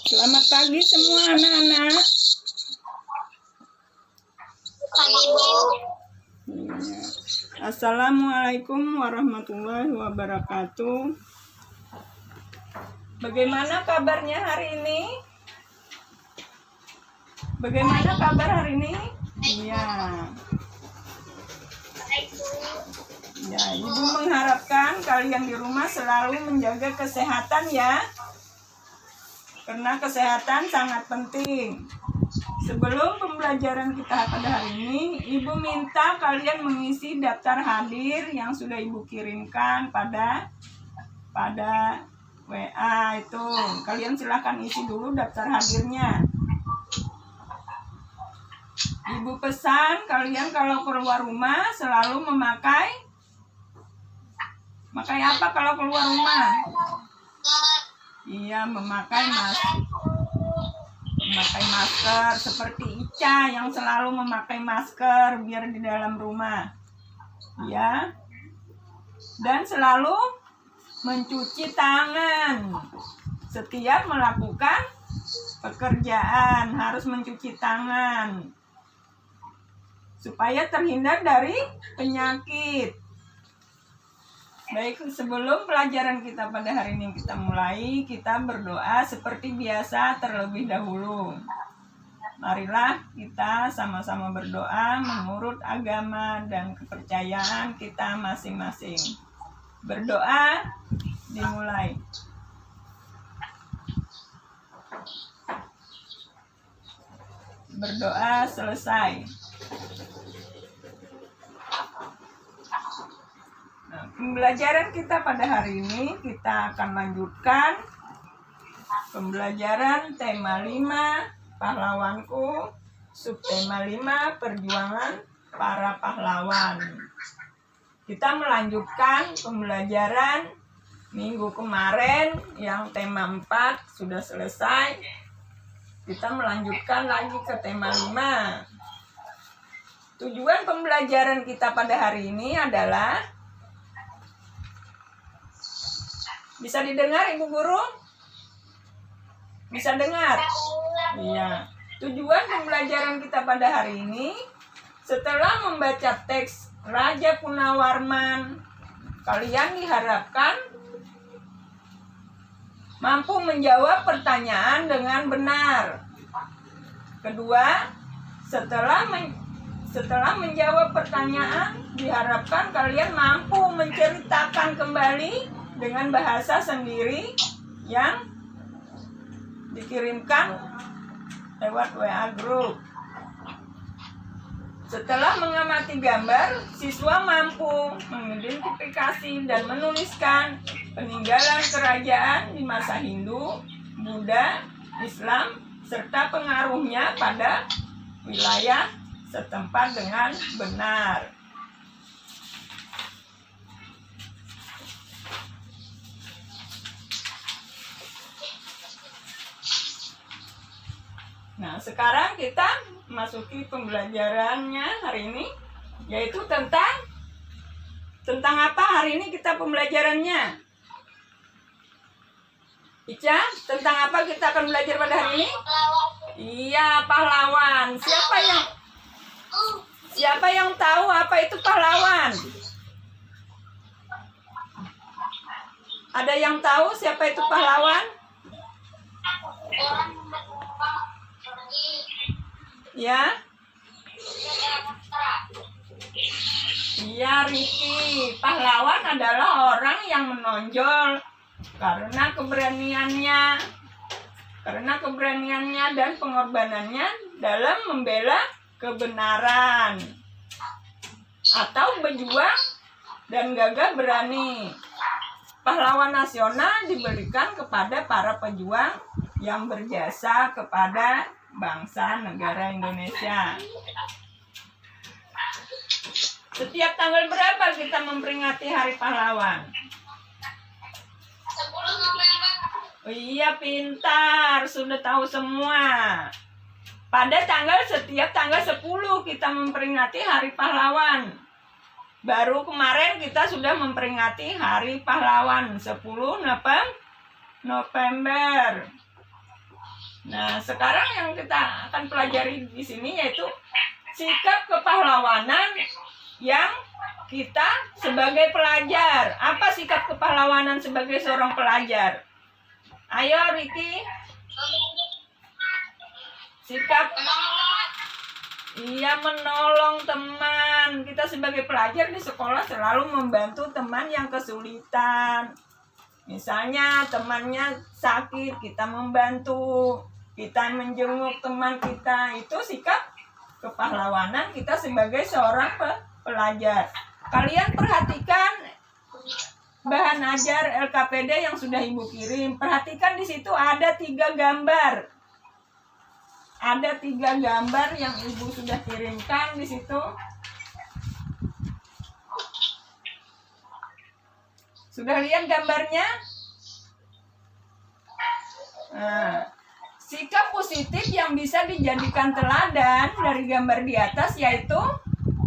Selamat pagi semua anak-anak. Pagi, Bu. Assalamualaikum warahmatullahi wabarakatuh. Bagaimana kabarnya hari ini? Bagaimana kabar hari ini? Iya. Ya, Ibu mengharapkan kalian di rumah selalu menjaga kesehatan ya. Karena kesehatan sangat penting. Sebelum pembelajaran kita pada hari ini, Ibu minta kalian mengisi daftar hadir yang sudah Ibu kirimkan pada WA itu. Kalian silahkan isi dulu daftar hadirnya. Ibu pesan kalian kalau keluar rumah selalu memakai apa kalau keluar rumah? Iya, memakai masker seperti Ica yang selalu memakai masker biar di dalam rumah. Ya. Dan selalu mencuci tangan. Setiap melakukan pekerjaan harus mencuci tangan. Supaya terhindar dari penyakit. Baik, sebelum pelajaran kita pada hari ini kita mulai, kita berdoa seperti biasa terlebih dahulu. Marilah kita sama-sama berdoa menurut agama dan kepercayaan kita masing-masing. Berdoa dimulai. Berdoa selesai. Pembelajaran kita pada hari ini kita akan lanjutkan pembelajaran tema 5 pahlawanku, subtema 5 perjuangan para pahlawan. Kita melanjutkan pembelajaran minggu kemarin yang tema 4 sudah selesai. Kita melanjutkan lagi ke tema 5. Tujuan pembelajaran kita pada hari ini adalah, bisa didengar Ibu Guru? Bisa dengar? Iya. Tujuan pembelajaran kita pada hari ini, setelah membaca teks Raja Punawarman, kalian diharapkan mampu menjawab pertanyaan dengan benar. Kedua, setelah menjawab pertanyaan, diharapkan kalian mampu menceritakan kembali dengan bahasa sendiri yang dikirimkan lewat WA group. Setelah mengamati gambar, siswa mampu mengidentifikasi dan menuliskan peninggalan kerajaan di masa Hindu, Buddha, Islam, serta pengaruhnya pada wilayah setempat dengan benar. Nah, sekarang kita masuki pembelajarannya hari ini, yaitu tentang apa hari ini kita pembelajarannya? Ica, tentang apa kita akan belajar pada hari ini? Iya, pahlawan. Siapa yang tahu apa itu pahlawan? Ada yang tahu siapa itu pahlawan? Ya? Iya, Riki. Pahlawan adalah orang yang menonjol karena keberaniannya dan pengorbanannya dalam membela kebenaran atau berjuang dan gagah berani. Pahlawan nasional diberikan kepada para pejuang yang berjasa kepada bangsa negara Indonesia. Setiap tanggal berapa kita memperingati Hari Pahlawan? 10 November. Oh iya, pintar, sudah tahu semua. Setiap tanggal 10 kita memperingati Hari Pahlawan. Baru kemarin kita sudah memperingati Hari Pahlawan 10 November. Nah, sekarang yang kita akan pelajari di sini yaitu sikap kepahlawanan yang kita sebagai pelajar. Apa sikap kepahlawanan sebagai seorang pelajar? Ayo, Riki. Sikap menolong teman. Kita sebagai pelajar di sekolah selalu membantu teman yang kesulitan. Misalnya temannya sakit, kita membantu. Kita menjenguk teman kita. Itu sikap kepahlawanan kita sebagai seorang pelajar. Kalian perhatikan bahan ajar LKPD yang sudah Ibu kirim. Perhatikan di situ ada 3 gambar. Ada 3 gambar yang Ibu sudah kirimkan di situ. Sudah lihat gambarnya? Nah, sikap positif yang bisa dijadikan teladan dari gambar di atas yaitu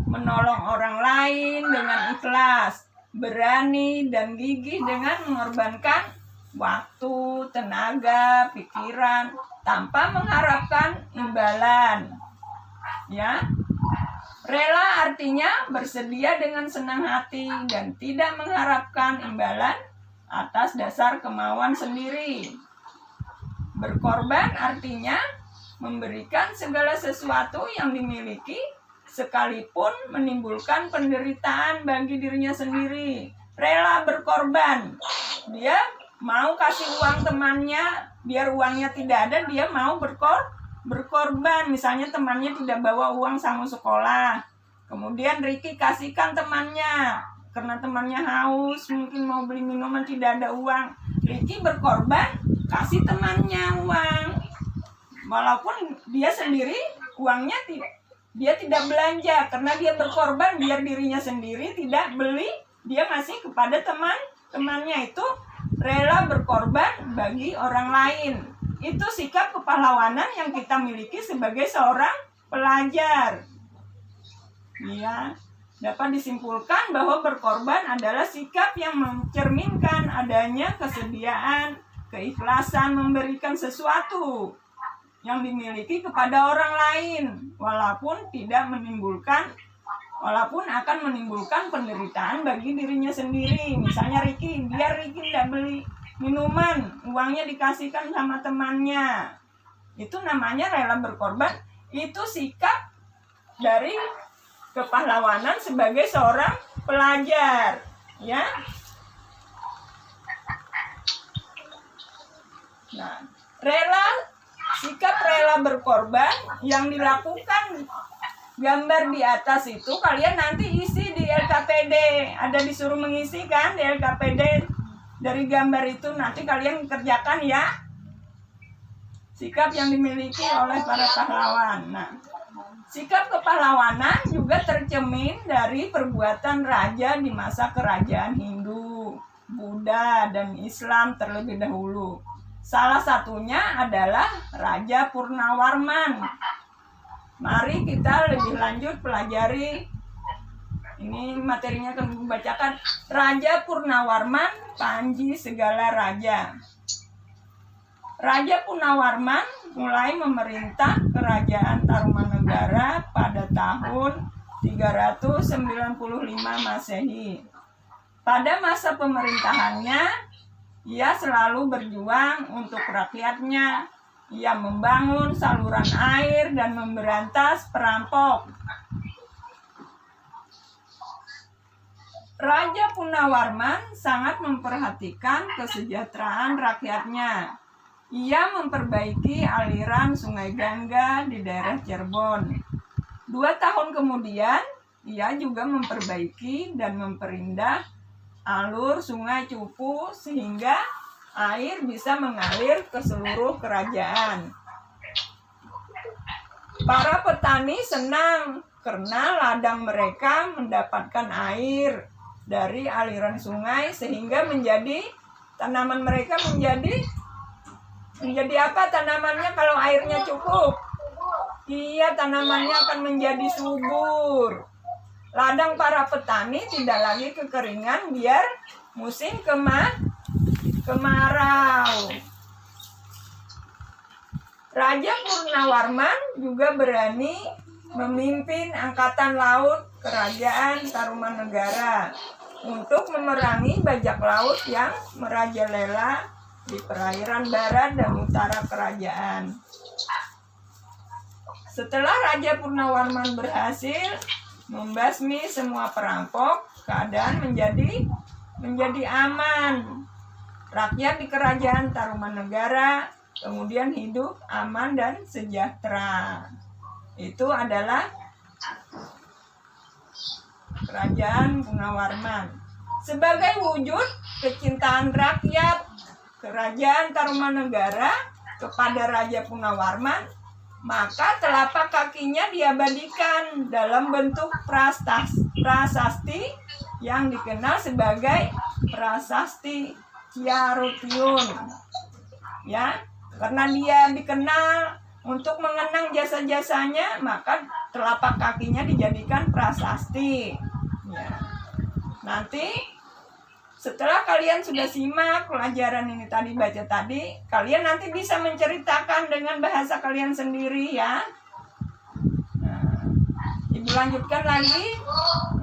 menolong orang lain dengan ikhlas, berani dan gigih dengan mengorbankan waktu, tenaga, pikiran tanpa mengharapkan imbalan. Ya. Rela artinya bersedia dengan senang hati dan tidak mengharapkan imbalan atas dasar kemauan sendiri. Berkorban artinya memberikan segala sesuatu yang dimiliki sekalipun menimbulkan penderitaan bagi dirinya sendiri. Rela berkorban. Dia mau kasih uang temannya, biar uangnya tidak ada, dia mau berkorban. Misalnya temannya tidak bawa uang sama sekolah, kemudian Riki kasihkan temannya karena temannya haus, mungkin mau beli minuman, tidak ada uang. Riki berkorban kasih temannya uang, walaupun dia sendiri uangnya dia tidak belanja, karena dia berkorban biar dirinya sendiri tidak beli, dia ngasih kepada temannya. Itu rela berkorban bagi orang lain. Itu sikap kepahlawanan yang kita miliki sebagai seorang pelajar. Ya, dapat disimpulkan bahwa berkorban adalah sikap yang mencerminkan adanya kesediaan, keikhlasan memberikan sesuatu yang dimiliki kepada orang lain, walaupun akan menimbulkan penderitaan bagi dirinya sendiri. Misalnya Riki, biar Riki tidak beli minuman, uangnya dikasihkan sama temannya. Itu namanya rela berkorban. Itu sikap dari kepahlawanan sebagai seorang pelajar, ya. Nah, sikap rela berkorban yang dilakukan gambar di atas itu kalian nanti isi di LKPD. Ada disuruh mengisi kan di LKPD dari gambar itu, nanti kalian kerjakan ya. Sikap yang dimiliki oleh para pahlawan. Nah, sikap kepahlawanan juga tercermin dari perbuatan raja di masa kerajaan Hindu, Buddha, dan Islam terlebih dahulu. Salah satunya adalah Raja Purnawarman. Mari kita lebih lanjut pelajari. Ini materinya akan membacakan Raja Purnawarman, Panji Segala Raja. Raja Purnawarman mulai memerintah kerajaan Tarumanegara pada tahun 395 Masehi. Pada masa pemerintahannya, ia selalu berjuang untuk rakyatnya. Ia membangun saluran air dan memberantas perampok. Raja Purnawarman sangat memperhatikan kesejahteraan rakyatnya. Ia memperbaiki aliran Sungai Gangga di daerah Cirebon. 2 tahun kemudian, ia juga memperbaiki dan memperindah alur Sungai Cupu sehingga air bisa mengalir ke seluruh kerajaan. Para petani senang karena ladang mereka mendapatkan air dari aliran sungai sehingga tanaman mereka menjadi apa tanamannya kalau airnya cukup? Iya, tanamannya akan menjadi subur. Ladang para petani tidak lagi kekeringan biar musim kemarau. Raja Purnawarman juga berani memimpin angkatan laut kerajaan Tarumanegara untuk memerangi bajak laut yang merajalela di perairan barat dan utara kerajaan. Setelah Raja Purnawarman berhasil membasmi semua perampok, keadaan menjadi aman. Rakyat di kerajaan Tarumanegara kemudian hidup aman dan sejahtera. Itu adalah kerajaan Purnawarman. Sebagai wujud kecintaan rakyat kerajaan Tarumanegara kepada Raja Purnawarman, maka telapak kakinya diabadikan dalam bentuk prasasti yang dikenal sebagai Prasasti Ciarutyun. Ya, karena dia dikenal untuk mengenang jasa-jasanya, maka telapak kakinya dijadikan prasasti. Ya. Nanti setelah kalian sudah simak pelajaran ini baca tadi, kalian nanti bisa menceritakan dengan bahasa kalian sendiri ya. Nah, Ibu lanjutkan lagi.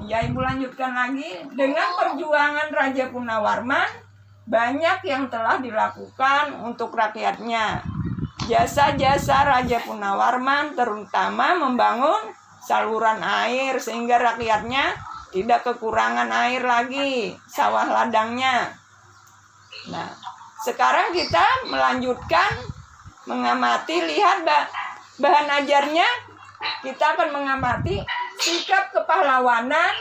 Ya, Ibu lanjutkan lagi. Dengan perjuangan Raja Purnawarman, banyak yang telah dilakukan untuk rakyatnya. Jasa-jasa Raja Purnawarman terutama membangun saluran air sehingga rakyatnya tidak kekurangan air lagi, sawah ladangnya. Nah, sekarang kita melanjutkan mengamati, lihat bahan ajarnya. Kita akan mengamati sikap kepahlawanan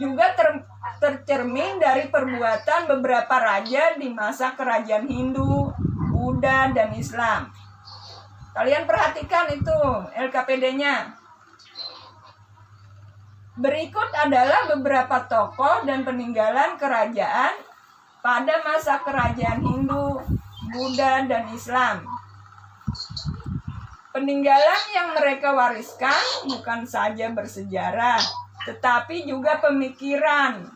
juga tercermin dari perbuatan beberapa raja di masa kerajaan Hindu, Buddha, dan Islam. Kalian perhatikan itu LKPD-nya. Berikut adalah beberapa tokoh dan peninggalan kerajaan pada masa kerajaan Hindu, Buddha, dan Islam. Peninggalan yang mereka wariskan bukan saja bersejarah, tetapi juga pemikiran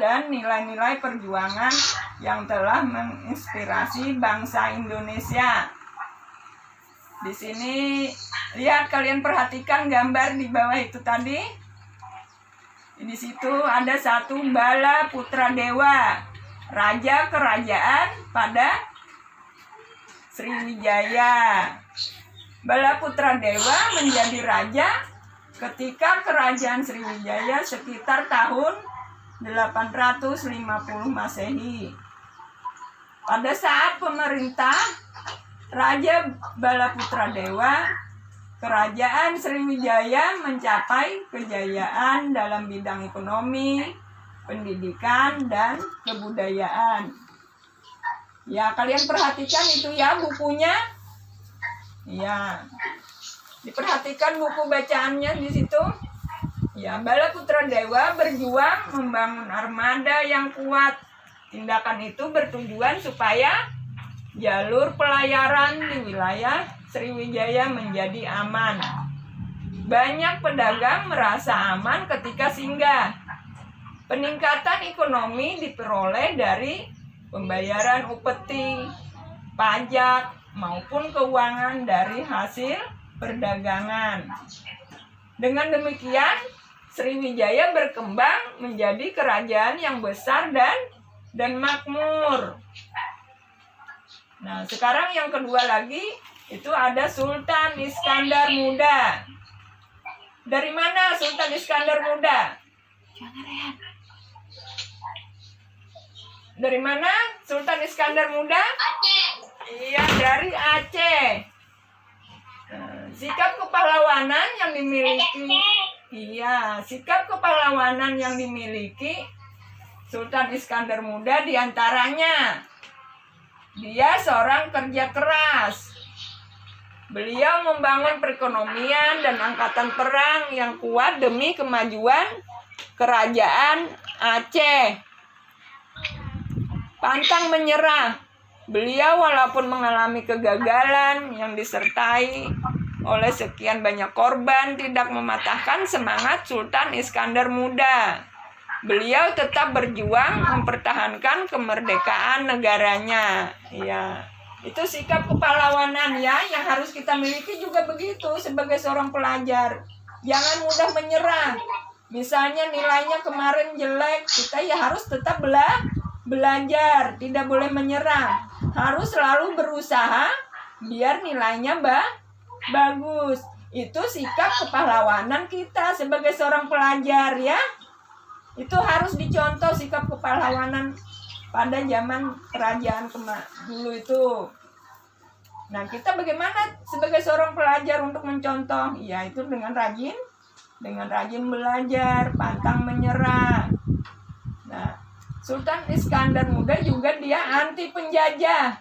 dan nilai-nilai perjuangan yang telah menginspirasi bangsa Indonesia. Di sini, lihat, kalian perhatikan gambar di bawah itu tadi. Di situ ada satu Bala Putra Dewa, raja kerajaan pada Sriwijaya. Bala Putra Dewa menjadi raja ketika kerajaan Sriwijaya sekitar tahun 850 Masehi. Pada saat pemerintah Raja Bala Putra Dewa, kerajaan Sriwijaya mencapai kejayaan dalam bidang ekonomi, pendidikan, dan kebudayaan. Ya, kalian perhatikan itu ya bukunya. Ya, diperhatikan buku bacaannya di situ. Ya, Bala Putra Dewa berjuang membangun armada yang kuat. Tindakan itu bertujuan supaya jalur pelayaran di wilayah Sriwijaya menjadi aman. Banyak pedagang merasa aman ketika singgah. Peningkatan ekonomi diperoleh dari pembayaran upeti, pajak, maupun keuangan dari hasil perdagangan. Dengan demikian, Sriwijaya berkembang menjadi kerajaan yang besar dan makmur. Nah, sekarang yang kedua lagi, itu ada Sultan Iskandar Muda. Dari mana Sultan Iskandar Muda? Dari mana Sultan Iskandar Muda? Aceh. Iya, dari Aceh. Sikap kepahlawanan yang dimiliki Sultan Iskandar Muda diantaranya dia seorang kerja keras. Beliau membangun perekonomian dan angkatan perang yang kuat demi kemajuan kerajaan Aceh. Pantang menyerah. Beliau walaupun mengalami kegagalan yang disertai oleh sekian banyak korban, tidak mematahkan semangat Sultan Iskandar Muda. beliau tetap berjuang mempertahankan kemerdekaan negaranya. Ya, itu sikap kepahlawanan ya yang harus kita miliki juga begitu sebagai seorang pelajar. Jangan mudah menyerah. Misalnya nilainya kemarin jelek, kita ya harus tetap belajar, tidak boleh menyerah. Harus selalu berusaha biar nilainya bagus. Itu sikap kepahlawanan kita sebagai seorang pelajar ya. Itu harus dicontoh sikap kepahlawanan pada zaman kerajaan dulu itu. Nah, kita bagaimana sebagai seorang pelajar untuk mencontoh? Ya, itu dengan rajin belajar, pantang menyerah. Nah, Sultan Iskandar Muda juga dia anti penjajah.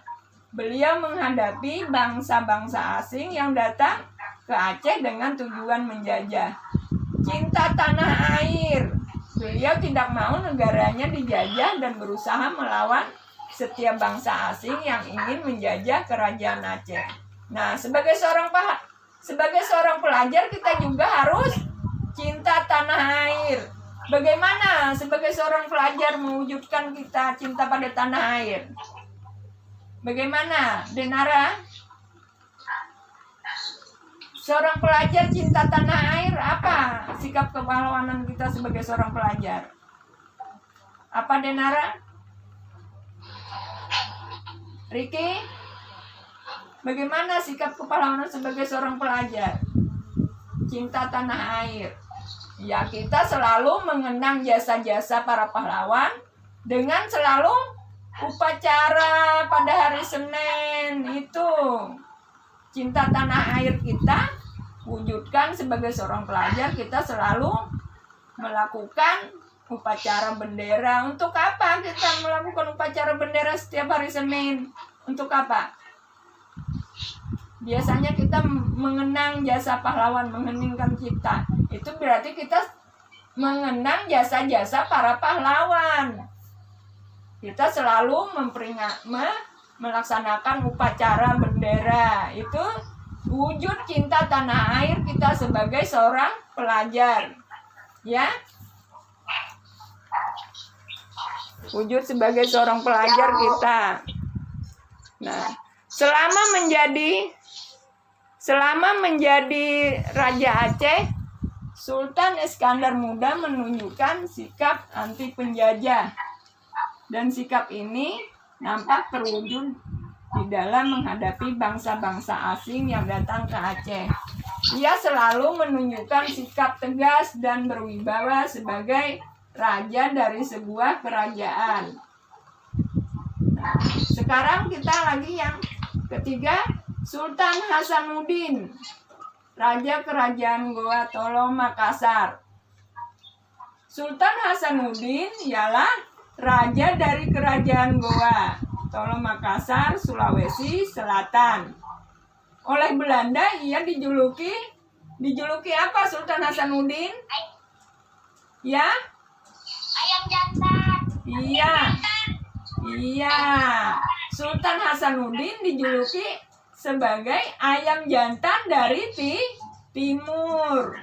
Beliau menghadapi bangsa-bangsa asing yang datang ke Aceh dengan tujuan menjajah. Cinta tanah air. Beliau tidak mau negaranya dijajah dan berusaha melawan setiap bangsa asing yang ingin menjajah kerajaan Aceh. Nah, sebagai seorang pelajar kita juga harus cinta tanah air. Bagaimana sebagai seorang pelajar mewujudkan kita cinta pada tanah air? Bagaimana, Denara? Seorang pelajar cinta tanah air, apa sikap kepahlawanan kita sebagai seorang pelajar? Apa, Denara? Riki? Bagaimana sikap kepahlawanan sebagai seorang pelajar? Cinta tanah air. Ya, kita selalu mengenang jasa-jasa para pahlawan dengan selalu upacara pada hari Senin. Itu cinta tanah air kita wujudkan sebagai seorang pelajar. Kita selalu melakukan upacara bendera. Untuk apa kita melakukan upacara bendera setiap hari Senin? Untuk apa? Biasanya kita mengenang jasa pahlawan, mengheningkan cipta. Itu berarti kita mengenang jasa-jasa para pahlawan. Kita selalu melaksanakan upacara bendera. Itu wujud cinta tanah air kita sebagai seorang pelajar. Ya. Wujud sebagai seorang pelajar kita. Nah, selama menjadi Raja Aceh, Sultan Iskandar Muda menunjukkan sikap anti penjajah. Dan sikap ini nampak terwujud di dalam menghadapi bangsa-bangsa asing yang datang ke Aceh. Ia selalu menunjukkan sikap tegas dan berwibawa sebagai raja dari sebuah kerajaan. Nah, sekarang kita lagi yang ketiga, Sultan Hasanuddin, Raja Kerajaan Goa Tolo Makassar. Sultan Hasanuddin ialah raja dari Kerajaan Goa Tolo Makassar, Sulawesi Selatan. Oleh Belanda ia dijuluki apa Sultan Hasanuddin? Ya? Ayam jantan. Iya. Sultan Hasanuddin dijuluki sebagai ayam jantan dari timur.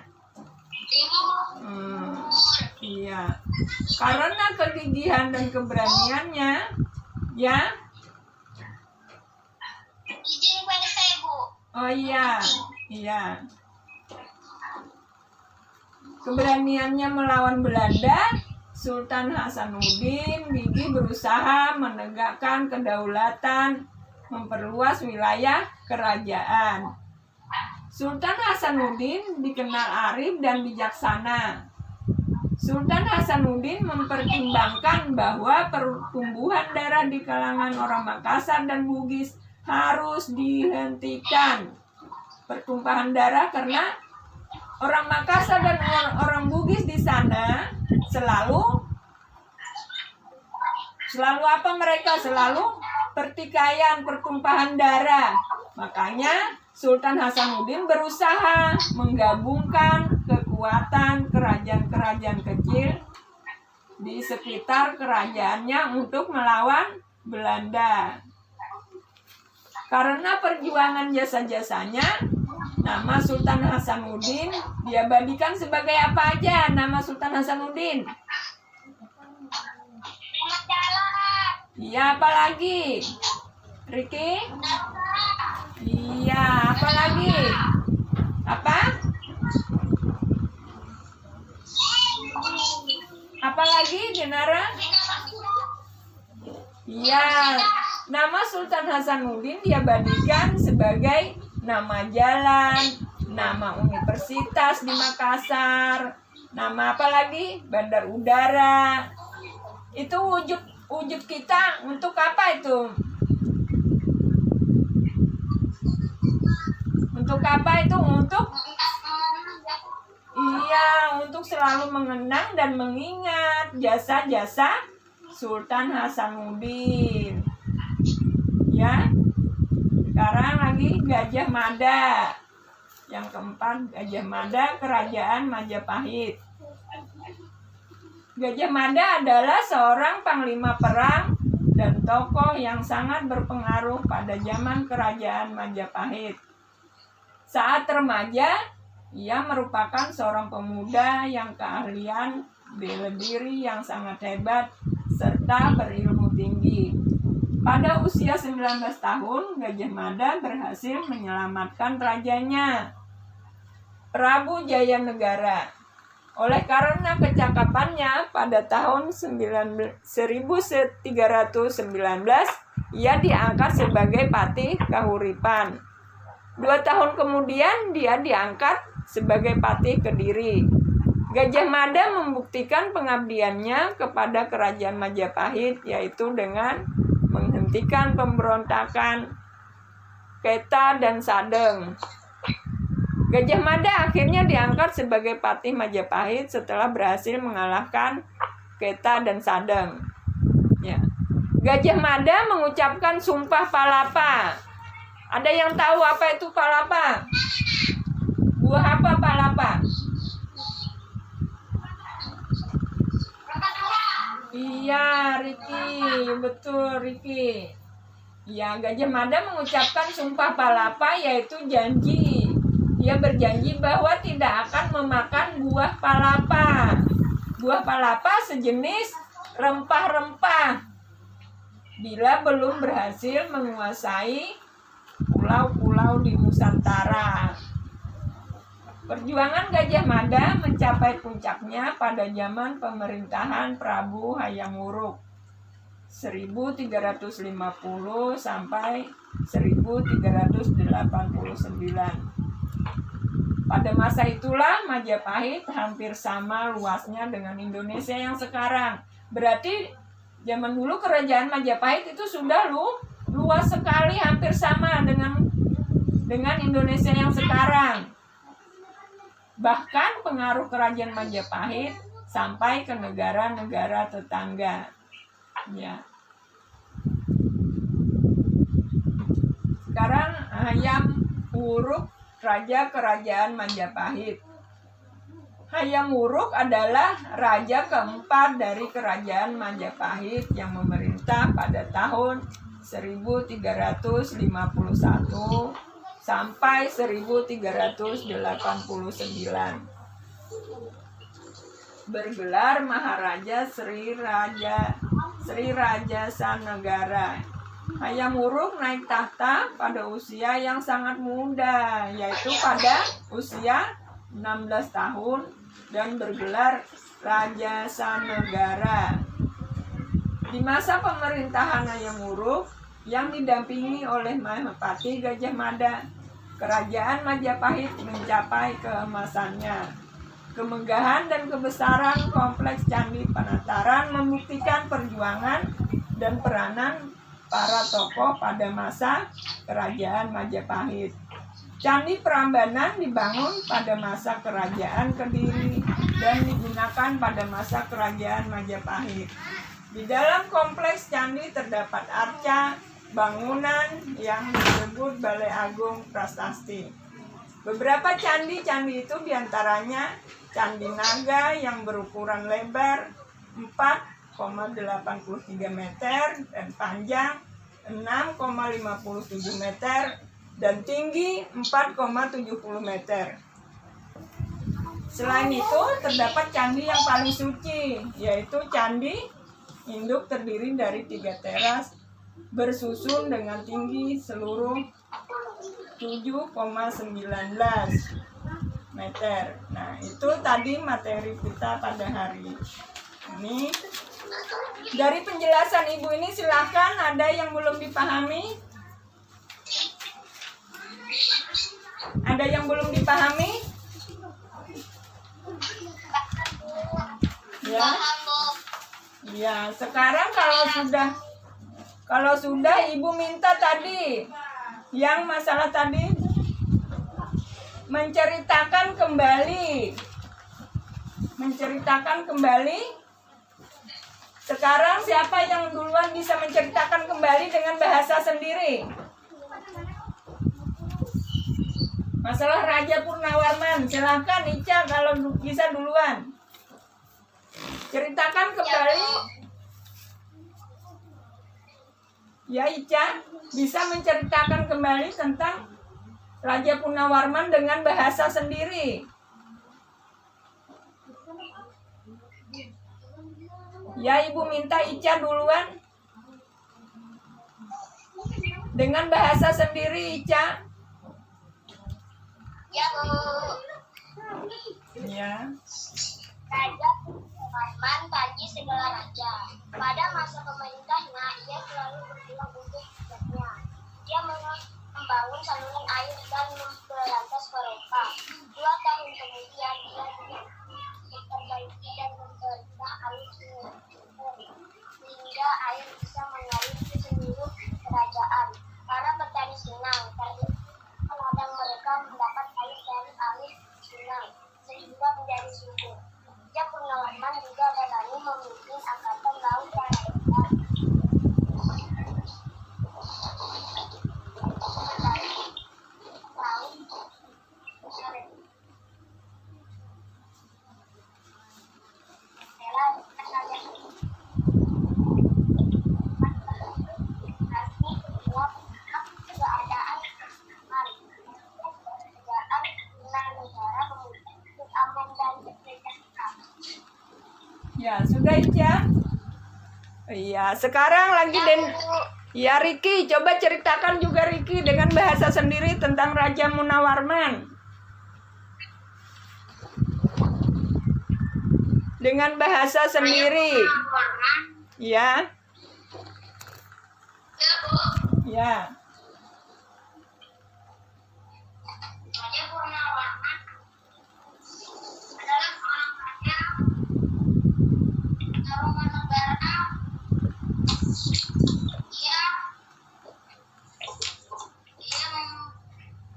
Iya. Karena kegigihan dan keberaniannya, ya. Izin pada saya, Bu. Oh iya. Keberaniannya melawan Belanda, Sultan Hasanuddin gigih berusaha menegakkan kedaulatan, memperluas wilayah kerajaan. Sultan Hasanuddin dikenal arif dan bijaksana. Sultan Hasanuddin mempertimbangkan bahwa pertumbuhan darah di kalangan orang Makassar dan Bugis harus dihentikan. Pertumpahan darah karena orang Makassar dan orang Bugis di sana selalu apa mereka? Selalu pertikaian, pertumpahan darah. Makanya Sultan Hasanuddin berusaha menggabungkan kekuatan kerajaan-kerajaan kecil di sekitar kerajaannya untuk melawan Belanda. Karena perjuangan jasa-jasanya, nama Sultan Hasanuddin diabadikan sebagai apa aja nama Sultan Hasanuddin? Iya, apa lagi? Riki? Iya, apa lagi? Apa? Apa lagi, Denara? Iya, nama Sultan Hasanuddin diabadikan sebagai nama jalan, nama universitas di Makassar, nama apa lagi? Bandar udara. Itu wujud kita untuk apa itu? Untuk apa itu? Untuk selalu mengenang dan mengingat jasa-jasa Sultan Hasanuddin. Ya. Sekarang lagi Gajah Mada. Yang keempat, Gajah Mada, Kerajaan Majapahit. Gajah Mada adalah seorang panglima perang dan tokoh yang sangat berpengaruh pada zaman Kerajaan Majapahit. Saat remaja, ia merupakan seorang pemuda yang keahlian bela diri yang sangat hebat serta berilmu tinggi. Pada usia 19 tahun, Gajah Mada berhasil menyelamatkan rajanya, Prabu Jayanegara. Oleh karena kecakapannya, pada tahun 1319, ia diangkat sebagai Patih Kahuripan. 2 tahun kemudian, dia diangkat sebagai Patih Kediri. Gajah Mada membuktikan pengabdiannya kepada Kerajaan Majapahit, yaitu dengan menghentikan pemberontakan Keta dan Sadeng. Gajah Mada akhirnya diangkat sebagai Patih Majapahit setelah berhasil mengalahkan Keta dan Sadeng. Ya. Gajah Mada mengucapkan Sumpah Palapa. Ada yang tahu apa itu palapa? Buah apa palapa? Iya, Riki, betul Riki. Ya, Gajah Mada mengucapkan Sumpah Palapa, yaitu janji. Dia berjanji bahwa tidak akan memakan buah palapa. Buah palapa sejenis rempah-rempah. Bila belum berhasil menguasai pulau-pulau di Nusantara. Perjuangan Gajah Mada mencapai puncaknya pada zaman pemerintahan Prabu Hayam Wuruk 1350 sampai 1389. Pada masa itulah Majapahit hampir sama luasnya dengan Indonesia yang sekarang. Berarti zaman dulu kerajaan Majapahit itu sudah luas sekali, hampir sama dengan Indonesia yang sekarang. Bahkan pengaruh kerajaan Majapahit sampai ke negara-negara tetangga. Ya. Sekarang Hayam Wuruk, Raja Kerajaan Majapahit. Hayam Wuruk adalah raja keempat dari Kerajaan Majapahit yang memerintah pada tahun 1351 sampai 1389. Bergelar Maharaja Sri Raja Sanegara. Hayam Wuruk naik tahta pada usia yang sangat muda, yaitu pada usia 16 tahun dan bergelar Raja Sanegara. Di masa pemerintahan Hayam Wuruk yang didampingi oleh Mahapati Gajah Mada, kerajaan Majapahit mencapai keemasannya. Kemegahan dan kebesaran kompleks Candi Panataran membuktikan perjuangan dan peranan para tokoh pada masa kerajaan Majapahit. Candi Prambanan dibangun pada masa kerajaan Kediri dan digunakan pada masa kerajaan Majapahit. Di dalam kompleks candi terdapat arca, bangunan yang disebut Balai Agung Prasasti. Beberapa candi-candi itu diantaranya Candi Naga yang berukuran lebar 4,83 meter dan panjang 6,57 meter dan tinggi 4,70 meter. Selain itu, terdapat candi yang paling suci, yaitu Candi Induk terdiri dari 3 teras bersusun dengan tinggi seluruh 7,19 meter. Nah, itu tadi materi kita pada hari ini. Dari penjelasan Ibu ini silakan, ada yang belum dipahami? Ada yang belum dipahami? Ya. Paham, Bu. Ya, sekarang kalau sudah Ibu minta tadi yang masalah tadi menceritakan kembali. Sekarang siapa yang duluan bisa menceritakan kembali dengan bahasa sendiri? Masalah Raja Purnawarman, silahkan Ica kalau bisa duluan. Ceritakan kembali. Ya Ica, bisa menceritakan kembali tentang Raja Purnawarman dengan bahasa sendiri. Ya, Ibu minta Ica duluan. Dengan bahasa sendiri, Ica. Ya, Bu. Ya. Raja Purnawarman taji segala raja. Pada masa pemerintahnya, ia selalu berjuang untuk rakyatnya. Ia membangun saluran air dan memberantas mereka. 2 tahun kemudian, ia memperbaiki dan memperbaiki air sungai sehingga air bisa mengalir ke seluruh kerajaan. Para petani senang karena ladang mereka mendapat air dari alir sungai sehingga menjadi subur. Raja Purnawarman juga berani memimpin angkatan laut yang hebat. Ya, sudah Ica. Iya, sekarang lagi Ya, Riki, coba ceritakan juga Riki dengan bahasa sendiri tentang Raja Purnawarman. Dengan bahasa sendiri. Ya. Ya. Raja Purnawarman adalah seorang raja Tarumanegara. Ia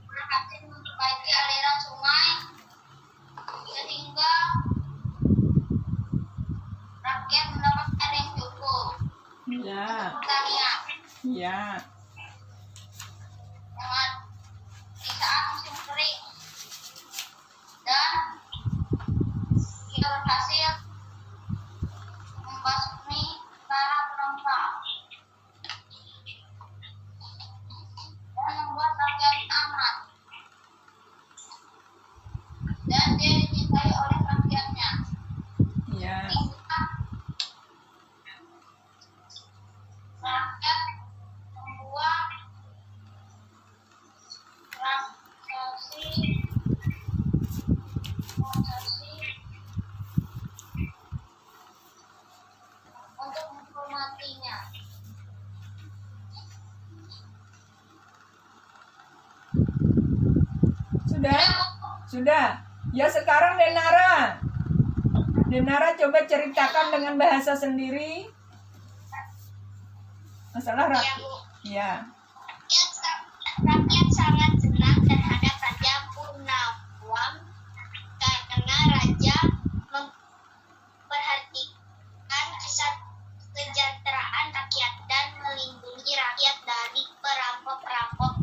berhasil memperbaiki aliran sungai sehingga rakyat mendapat air yang cukup. Ya. Pertanian. Ya. Di saat musim kering dan ia berhasil membasmi para perempuan dan membuat rakyat aman dan dia dicintai oleh rakyatnya. Ya. Hingga rakyat membuat transaksi untuk menghormatinya. Sudah? Sudah. Ya, sekarang Denara. Denara coba ceritakan dengan bahasa sendiri. Masalah rakyat. Ya. Rakyat sangat senang terhadap Raja Purnawarman karena Raja memperhatikan kesejahteraan rakyat dan melindungi rakyat dari perampok-perampok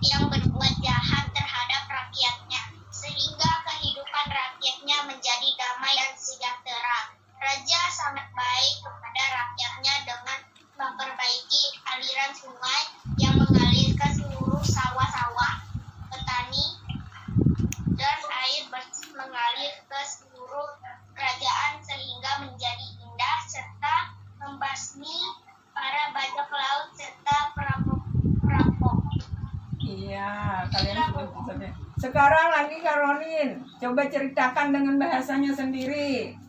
yang berbuat jahat terhadap rakyatnya, sehingga kehidupan rakyatnya menjadi damai dan sejahtera. Raja sangat baik kepada rakyatnya dengan memperbaiki aliran sungai yang mengalir ke seluruh sawah-sawah petani dan air bersih mengalir ke seluruh membasmi para bajak laut serta perampok. Iya, kalian sudah. Sekarang lagi Caroline, coba ceritakan dengan bahasanya sendiri.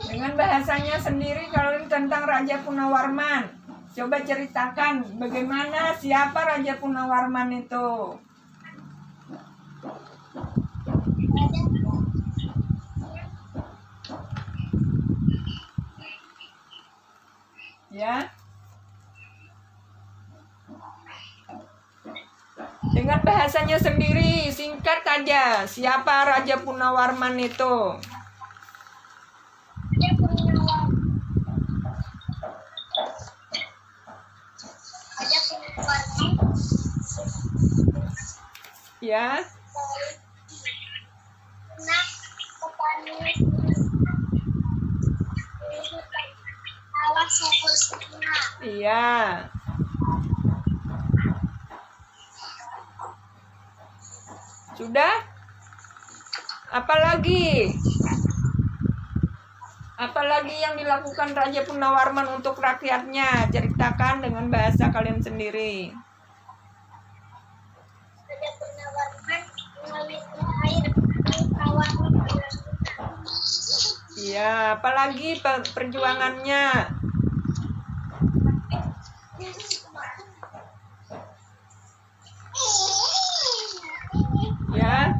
Dengan bahasanya sendiri Caroline tentang Raja Punawarman. Coba ceritakan bagaimana, siapa Raja Punawarman itu. Ya. Dengan bahasanya sendiri, singkat aja. Siapa Raja Punawarman itu? Ya. Iya. Sudah? Apalagi? Apalagi yang dilakukan Raja Punawarman untuk rakyatnya? Ceritakan dengan bahasa kalian sendiri. Raja Punawarman mengalirkan air awan. Iya, apalagi perjuangannya? Ya.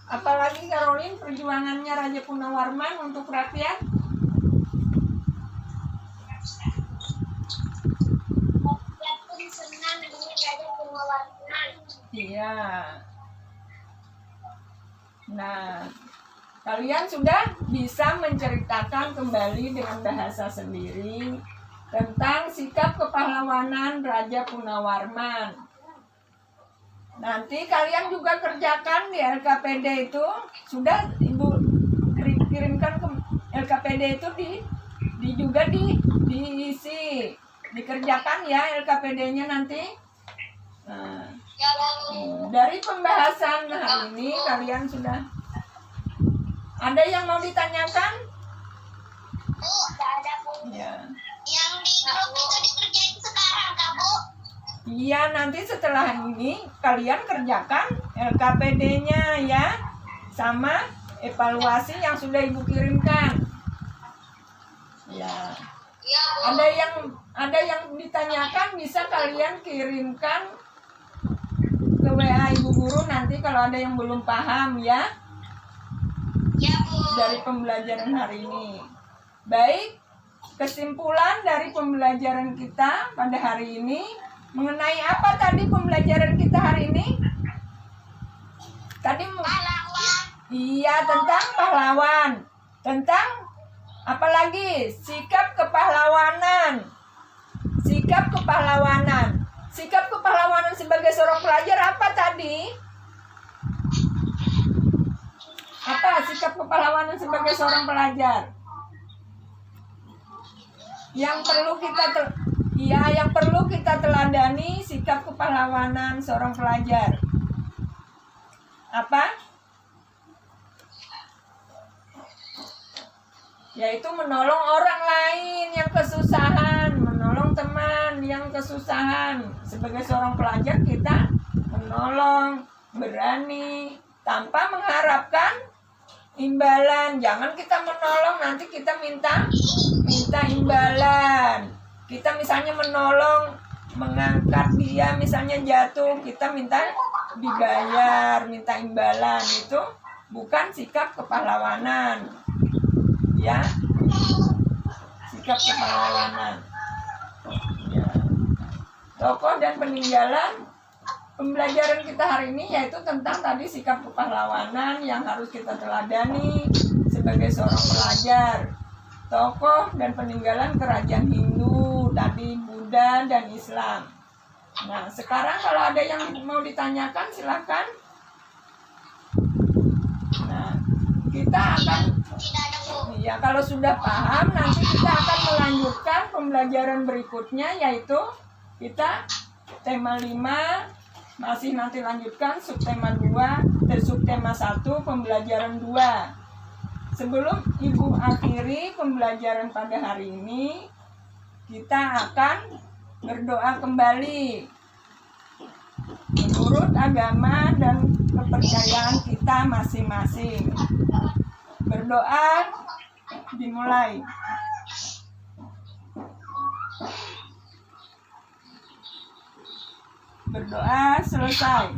Apalagi Caroline perjuangannya Raja Punawarman untuk rakyat? Rakyat pun senang dengan Raja Punawarman. Iya. Nah, kalian sudah bisa menceritakan kembali dengan bahasa sendiri tentang sikap kepahlawanan Raja Punawarman. Nanti kalian juga kerjakan di LKPD itu. Sudah Ibu kirimkan ke LKPD itu juga diisi, dikerjakan ya LKPD-nya nanti. Nah, dari pembahasan hari ini kalian sudah ada yang mau ditanyakan? Tidak ada, Bu. Ya. Yang di grup itu dikerjain sekarang, Kak, Bu? Iya, nanti setelah ini kalian kerjakan LKPD-nya ya, sama evaluasi yang sudah Ibu kirimkan. Ya. Iya, Bu. Ada yang ditanyakan bisa kalian kirimkan ke WA Ibu Guru nanti kalau ada yang belum paham ya. Ya, Bu. Dari pembelajaran hari ini. Baik, kesimpulan dari pembelajaran kita pada hari ini mengenai apa tadi pembelajaran kita hari ini? Tadi Pahlawan. iya, tentang pahlawan. Tentang apa lagi? Sikap kepahlawanan. Sikap kepahlawanan. Sikap kepahlawanan sebagai seorang pelajar apa tadi? Apa sikap kepahlawanan sebagai seorang pelajar? Yang perlu kita teladani sikap kepahlawanan seorang pelajar. Apa? Yaitu menolong orang lain yang kesusahan, menolong teman yang kesusahan. Sebagai seorang pelajar kita menolong, berani, tanpa mengharapkan imbalan. Jangan kita menolong nanti kita minta imbalan. Kita misalnya menolong mengangkat dia misalnya jatuh, kita minta dibayar, minta imbalan. Itu bukan sikap kepahlawanan. Ya. Sikap kepahlawanan. Ya. Tokoh dan peninggalan pembelajaran kita hari ini yaitu tentang tadi sikap kepahlawanan yang harus kita teladani sebagai seorang pelajar. Tokoh dan peninggalan kerajaan Hindu, tadi Buddha dan Islam. Nah, sekarang kalau ada yang mau ditanyakan silakan. Nah, kita akan ya kalau sudah paham nanti kita akan melanjutkan pembelajaran berikutnya yaitu kita tema 5 Masih nanti lanjutkan subtema 2, subtema 1, pembelajaran 2. Sebelum Ibu akhiri pembelajaran pada hari ini, kita akan berdoa kembali menurut agama dan kepercayaan kita masing-masing. Berdoa dimulai. Berdoa selesai.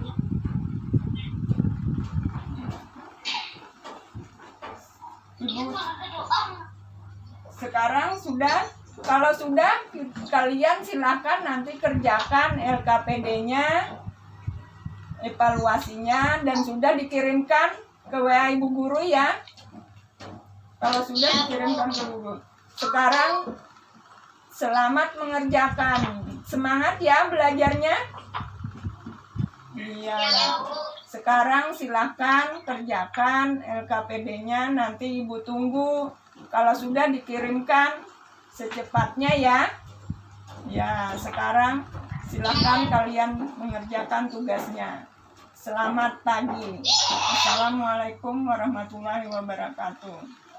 Ibu, sekarang sudah, kalau sudah kalian silakan nanti kerjakan LKPD-nya, evaluasinya, dan sudah dikirimkan ke WA Ibu Guru ya. Kalau sudah dikirimkan ke Ibu Guru. Sekarang selamat mengerjakan. Semangat ya belajarnya. Iya. Sekarang silahkan kerjakan LKPD-nya, nanti Ibu tunggu. Kalau sudah dikirimkan secepatnya ya. Ya, sekarang silahkan kalian mengerjakan tugasnya. Selamat pagi. Assalamualaikum warahmatullahi wabarakatuh.